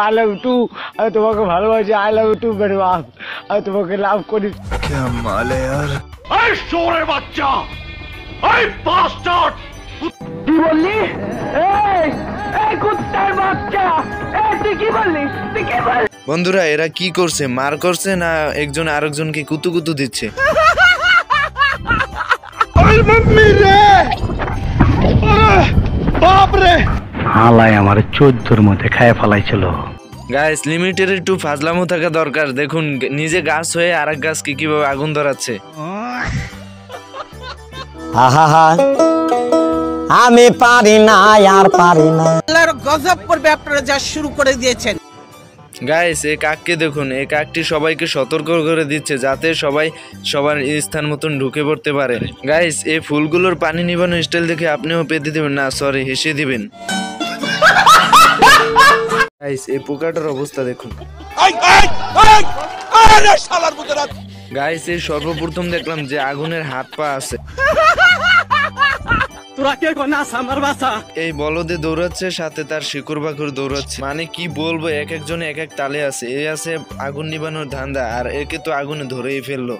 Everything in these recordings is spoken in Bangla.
I love you two. আমি তোমাকে ভালোবাসি। আই লাভ ইউ টু মেরে বাপ। আমি তোমাকে লাভ করি। क्या माल है यार। এই শোরের বাচ্চা, এই বাস্টার্ড! কি বললি? এই এই কুত্তার বাচ্চা, এই তুই কি বললি? তুই কি বললি? বন্ধুরা এরা কি করছে, মার করছে না একজন আরেকজনকে কুতু কুতু দিচ্ছে? হালাই আমার 14-র মধ্যে খায় ফেলাইছিল। গাইস লিমিটের একটু ফাজলামো থাকা দরকার। দেখুন নিজে গাছ হয়ে আরেক গাছকে কিভাবে আগুন ধরাচ্ছে। আমি পারি না আর পারি না। আল্লাহর গজব করবে আপনারা যা শুরু করে দিয়েছেন। গাইস এই কাককে দেখুন, এই কাকটি সবাইকে সতর্ক করে দিচ্ছে যাতে সবাই সবার স্থান মতন ঢুকে পড়তে পারে। গাইস এই ফুলগুলোর পানি নিবানো স্টাইল দেখে আপনিও পেতে দিবেন না, সরি হেসে দিবেন। গাইস এই পোকাটার অবস্থা দেখুন। গাইস এই সর্বপ্রথম দেখলাম যে আগুনের হাত পা আছে। এই বলদে দৌড়াচ্ছে, সাথে তার শিকড় বাকড় দৌড়াচ্ছে। মানে কি বলবো, এক একজনে এক এক তালে আছে। এ আছে আগুন নিবানোর ধান্দা, আর একে তো আগুনে ধরেই ফেললো।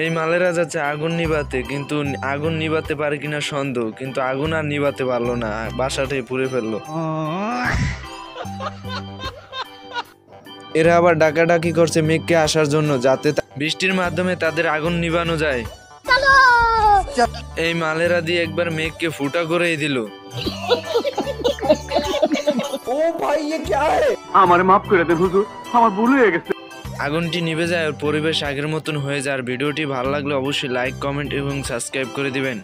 এই মালেরা যাচ্ছে আগুন নিবাতে, কিন্তু আগুন নিবাতে পারে কিনা সন্দেহ। কিন্তু আগুন আর নিবাতে পারলো না, বাসাটাই পুড়ে ফেললো। এরা আবার ডাকাডাকি করছে মেঘকে আসার জন্য, যাতে বৃষ্টির মাধ্যমে তাদের আগুন নিবানো যায়। এই মালেরা দিয়ে একবার মেঘকে ফুটা করেই দিল। ओ भाई ये क्या है। আমার মাফ করে দে হুজুর, আমার ভুল হয়ে গেছে। আগুনটি নিভে যায় আর পরিবেশ আগের মতন হয়ে যায়। আর ভিডিওটি ভালো লাগলে অবশ্যই লাইক, কমেন্ট এবং সাবস্ক্রাইব করে দিবেন।